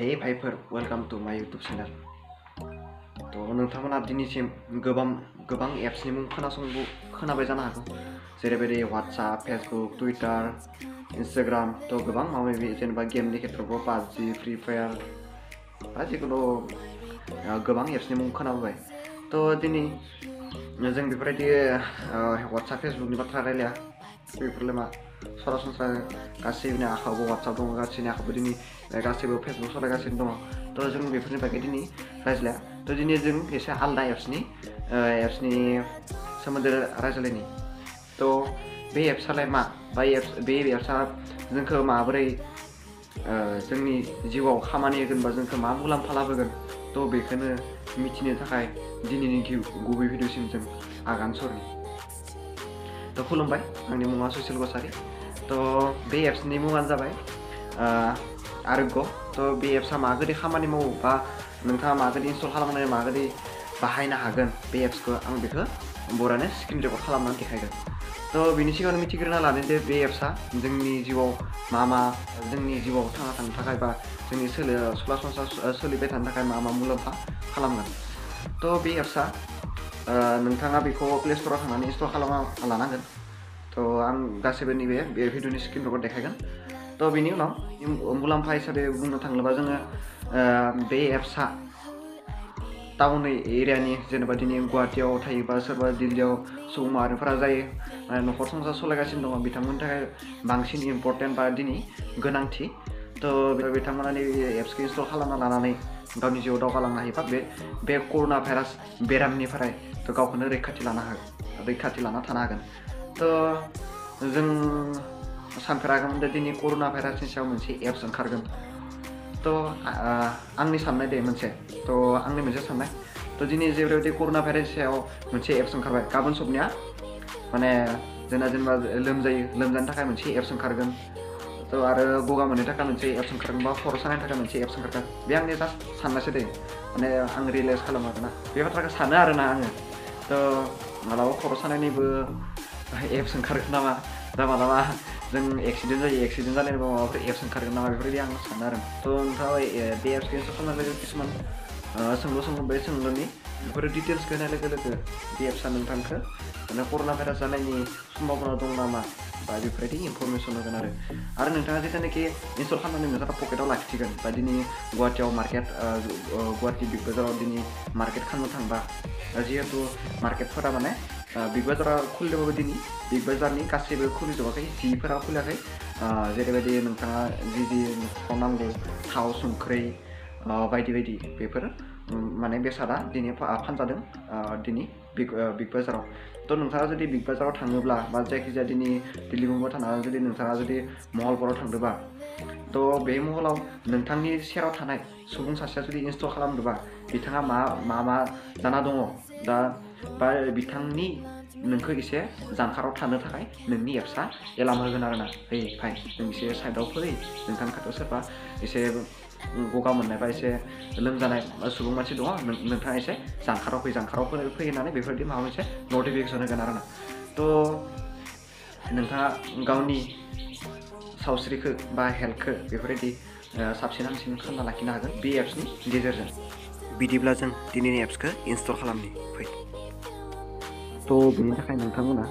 Hey भाइफोर welcome to माय YouTube channel. तो नोंथांमोना दिनैसिम गोबां एप्सनि मुं खोनाबाय जानो हागौ, जेरैबायदि WhatsApp, Facebook, Twitter, Instagram। तो गोबां माबा-माबि जेनेबा गेमनि खेत्रआवबो PUBG, फ्री फायार बा जिखुनु गोबां एप्सनि मुं खोनाबाय। तो दिनै जों बेफोरबायदि WhatsApp, Facebookनि बाथ्रा रायलाया। बेफोरलाय मा सरासनस्रा गासैनि आखायावबो WhatsApp दङ, गासैनि आखायावबो दिनै गासैबो Facebook सालायगासिनो दङ। तो जों बेफोरनि बागै दिनै रायज्लाया। तो दिनै जों एसे आलदा एप्सनि सोमोन्दै रायज्लायनि। तो बे एप्सआलाय मा बा बे एप्सआ जोंखौ माबोरै जोंनि जिउआव खामानि होगोन बा जोंखौ मा मुलाम्फा लाबोगोन, तो बेखौनो मिथिनो थाखाय दिनैनि गुबै भिडिअसिम जों आगान सुरनि। तो खुलुमबाय, आंनि मुङा सुसिल कसारी। तो बे एप्सनि मुङानो जाबाय आरोग्य। तो बे एप्सआ माबायदि खामानि मावो बा नोंथाङा माबायदि इनस्टल खालामनानै माबायदि बाहायनो हागोन बे एप्सखौ, आं बेखौ बरानो स्क्रिन रेकर्ड खालामनानै देखायगोन। तो बिनि सिगाङावनो मिथिग्रोना लानो दे बे एप्सआ जोंनि जिउआव मा जोंनि जिउआव थांना थानो थाखाय बा जोंनि सरासनस्रा सोलिबाय थानो थाखाय मा मुलाम्फा खालामगोन। तो बे एप्सआ नोंथाङा बेखौ प्ले स्ट'राव थांनानै इनस्टल खालामना लानांगोन। तो आं गासैबो नैबे भिडिअनि स्क्रिन रेकर्ड देखायगोन। तो बिनि उनाव मुलाम्फा हिसाबै बुंनो थाङोब्ला जोङो बे एप्सआ टाउन एरियानि जेनेबा दिनै गुवाहाटियाव थायोबा सोरबा दिल्लीयाव सुबुं माहारिफोरा जायो न'खर संसार सालायगासिनो दङ, बिथांमोननि थाखाय बांसिन इम्परटेन्ट बा दिनै गोनांथि। तो बिथांमोना नैबे एप्सखौ इनस्टल खालामना लानानै गावनि जिउआव दावगालांनो हायोबा बे कर'ना भाइरास बेरामनिफ्राय तो गावखौनो रैखाथि लाना थानो हागोन। तो जों सानफेराखैमोन दे दिनै कर'ना भाइरासनि सायाव मोनसे एप्स ओंखारगोन। तो आंनि साननाय दे मोनसे, तो आंनि मोनसे साननाय। तो दिनै जेरैबायदि कर'ना भाइरासनि सायाव मोनसे एप्स ओंखारबाय, गाबोन सबनिया माने जोंना जेनेबा लोमजानो थाखाय मोनसे एप्स ओंखारगोन। तो आरो गगा मोननो थाखाय मोनसे एप्स ओंखारगोन बा खर' सानायनि थाखाय मोनसे एप्स ओंखारगोन। बे आंनि जास्ट साननायसो दे, माने आं रियेलाइज खालामो आरोना, बे बाथ्राखौ सानो आरोना आङो। तो मालाबा खर' सानायनिबो एप्स ओंखारगोन नामा, दा मालाबा जों एक्सिडेन्ट जानायनिबो माबाफोर एप्स ओंखारगोन नामा, बेफोरबायदि आं सानो आरो। तो नोंथाङा बे एप्सखौ इनस्टल खालामनाय लोगो किसुमान सोंलु बे सोंलुनि बेफोर डिटेल्सखौ होनाय लोगो बे एप्सआ नोंथांखौ माने कर'ना भाइरास जानायनि सम्भाबना दं नामा बा बेफोरबायदि इनफरमेसन होगोन आरो नोंथाङा जेब्लानाखि इनस्टल खालामनानै नोंथाङा पकेटाव लाखिगोन बा दिनै गुवाहाटियाव गुवाहाटि बिग बाजाराव दिनै मार्केट खालामनो थांबा, जिहेतु मार्केटफोरा माने बिग बाजारा खुलिदोंबाबो दिनै बिग बाजारनि गासैबो खुलिजोबाखै, जिफोरा खुलियाखै। जेरैबायदि नोंथाङा जि न'खराव नांगौ थाव, संख्रि बायदि बेफोर माने बेसादा दिनै फानजादों दिनै बिग बाजाराव। तो नोंथाङा जुदि बिग बाजाराव थाङोब्ला बा जायखिजाया दिनै दिल्ली मुम्बाइआव थानानै जुदि नोंथाङा जुदि महलफोराव थांदोंबा, तो बे महलाव नोंथांनि सेराव थानाय सुबुं सासेया जुदि इनस्टल खालामदोंबा, बिथाङा मा जाना दङ दा, बा बिथांनि नोंखौ एसे जानखाराव थानो थाखाय नोंनि एप्सआ एलार्म होगोन आरोना, hey भाइ नों एसे साइडआव फै, नोंथांनि खाथियाव सोरबा एसे गगा मोननाय बा एसे लोमजानाय सुबुं मानसि दङ, नोंथाङा एसे जानखाराव फै होननानै बेफोरबायदि माबा मोनसे नटिफिकेसन होगोन आरोना। तो नोंथाङा गावनि सावस्रिखौ बा हेल्थखौ बेफोरबायदि साबसिन हामसिन खालामना लाखिनो हागोन बे एप्सनि गेजेरजों। बिदिब्ला जों दिनैनि एप्सखौ इनस्टल खालामनि फै। तो बेनि थाखाय नोंथांमोना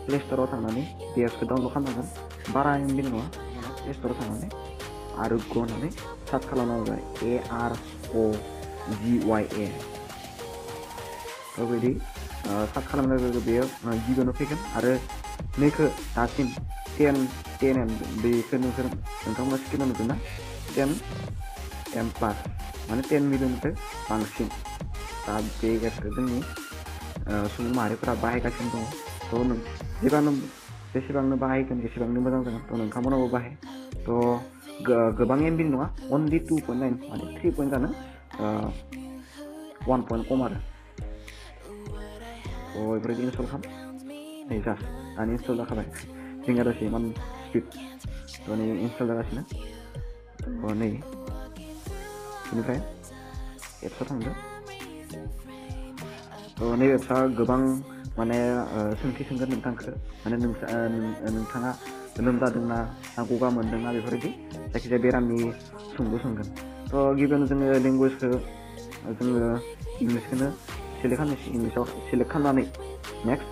प्ले स्ट'राव थांनानै बे एप्सखौ डाउनलड खालामनांगोन। बारा एमबि नङा, प्ले स्ट'राव थांनानै आरोग्य होननानै सार्च खालामनांगोन, AROGYA। तो बिदि सार्च खालामनाय लोगो बेयो गिबियावनो फैगोन आरो नैखौ दासिम 10M बेखौ नोंथांमोना स्क्रिनाव नुदों ना, 10M प्लास माने 10 मिलियननिफ्राय बांसिन दा बे एप्सखौ जोंनि सुबुं माहारिफोरा बाहायगासिनो दङ। तो नों जेसेबांनो बाहायगोन एसेबांनो मोजां जागोन। तो नोंथांमोनाबो बाहाय। तो गोबां एमबि नङा, अनलि 2.9 माने 3 पइन्ट जानो 1 पइन्ट खम आरो। तो बेफोरबायदि इनस्टल खालाम, नै जास्ट दानि इनस्टल जाखाबाय, जोंनिया दसे इमान स्पिड। तो नै इनस्टल जागासिनो। तो नै बेनिफ्राय एप्सआव थांदो। तो नैबे एप्सआ गोबां माने सोंथि सोंगोन नोंथांखौ, माने नोंथाङा लोमजादोंना गगा मोनदोंना बेफोरबायदि जायखिजाया बेरामनि सोंलु सोंगोन। थ' गिबियावनो जोङो लेंगुवेजखौ जोङो इंलिसखौनो सेलेक्ट खालामनोसै इंलिसाव सेलेक्ट खालामनानै नेक्स्ट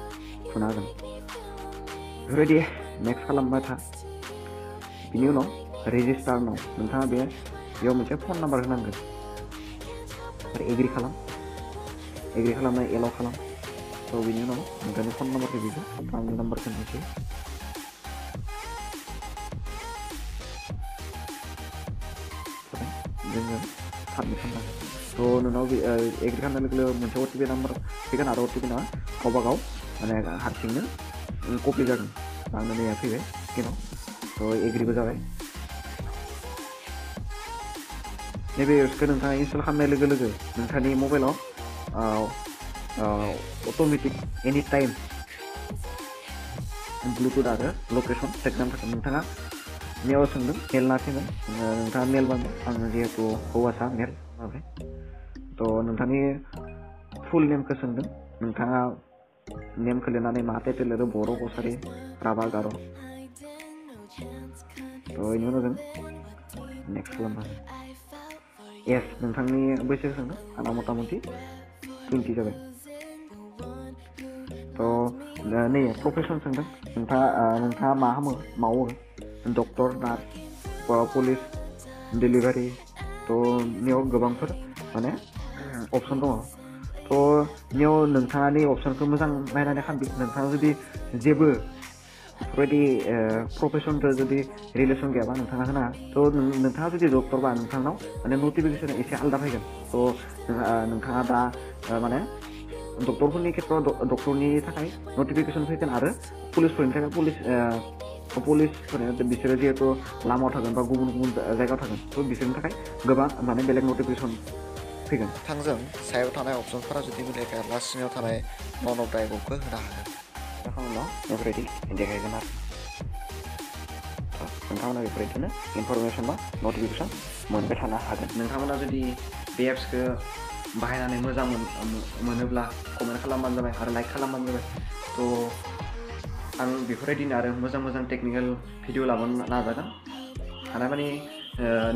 थुना होगोन बेफोरबायदि नेक्स्ट खालामबाय था बिनि उनाव रेजिस्टार नाव नोंथाङा बेयाव मोनसे फन नाम्बार होनांगोन आरो एग्रि खालामनाय एलाव खालाम थ' बिनि उनाव नोंथांनि फन नाम्बारखौ बिगोन आंनि नाम्बारखौ होनोसै जोङो साबमिट खालामनांगोन थ' नोंनाव एग्रि खालामनाय लोगो लोगो मोनसे अटिपि नाम्बार फैगोन आरो अटिपि नङा गावबा गाव माने हारसिंनो कपि जागोन आंनो नैया फैबाय स्क्रिनाव थ' एग्रिबो जाबाय नैबे एप्सखौ नोंथाङा इनस्टल खालामनाय लोगो लोगो नोंथांनि मबाइलाव अट'मेटिक एनि टाइम ब्लुटुथ आरो लकेसन चेक खालामनो थाखाय नोंथाङा मेलाव सोंदों मेल नाथिगोन नोंथाङा मेल बानाय आङो जिहेतु हौवासा मेल माबाय थ' नोंथांनि फुल नेमखौ सोंदों नोंथाङा नेमखौ लिरनानै मा टाइटेल लिरो बर' कसारि राभा गार' थ' बेनि उनाव जों नेक्स्ट खालामबाय एस नोंथांनि बैसोखौ सोंदों आंना मथा मथि 20 जाबाय थ' नै प्रफेसन सोंदों नोंथाङा मा मावो डक्टर नार्स पुलिस डिलिभारि थ' बेयाव गोबांफोर माने अपसन दङ थ' बेयाव नोंथाङा नै अपसनखौ मोजां नायनानै खालामदो नोंथाङा जुदि जेबो बेफोरबायदि प्रफेसनजों जुदि रिलेसन गैयाबा नोंथाङा होनाङा थ' नोंथाङा जुदि डक्टरबा नोंथांनाव माने नटिफिकेसना एसे आलादा फैगोन थ' नोंथाङा दा माने डक्टरफोरनि खेथ्रआव डक्टरनि थाखाय नटिफिकेसन फैगोन आरो पुलिसफोरनि थाखाय पुलिसफोरनि बिसोरो जिहेतु लामायाव थागोन बा गुबुन गुबुन जायगायाव थागोन थ' बिसोरनि थाखाय गोबां माने बेलेग नटिफिकेसन फैगोन थोंजों सायाव थानाय अपसनफोरा जुदि मिलायखायाब्ला सिङाव थानाय नन अफ डाइगखौ होनो हागोन जाखांनायनि उनाव बेफोरबायदि देखायगोन आरो नोंथांमोना बेफोरबायदिनो इनफरमेसन बा नटिफिकेसन मोनबाय थानो हागोन नोंथांमोना जुदि बे एप्सखौ बाहायनानै मोजां मोनोब्ला कमेन्ट खालामबानो जाबाय आरो लाइक खालामबानो जाबाय थ' आं बेफोरबायदिनो आरो मोजां टेकनिकेल भिडिअ लाबोनो नाजागोन हानायमानि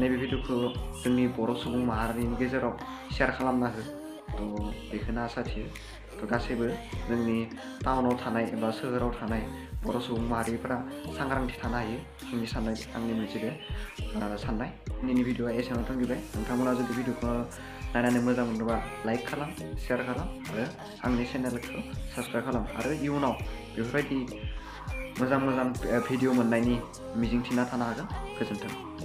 नैबे भिडिअखौ जोंनि बर' सुबुं माहारिनि गेजेराव शेयार खालामना हो थ' बेखौनो आसा थियो थ' गासैबो जोंनि टाउनाव थानाय एबा सोहोराव थानाय बर' सुबुं माहारिफोरा सांग्रांथि थानो हायो जोंनि साननाय आंनि मोनसे बे साननाय दिनैनि भिडिअआ एसेयावनो थोंजोबबाय नोंथांमोना जुदि भिडिअखौ नायनानै मोजां मोनोबा लाइक खालाम शेयार खालाम आरो आंनि चेनेलखौ साबस्क्राइब खालाम आरो इयुनाव बेफोरबायदि मोजां भिडिअ मोननायनि मिजिंथिना थानो हागोन गोजोन्थों।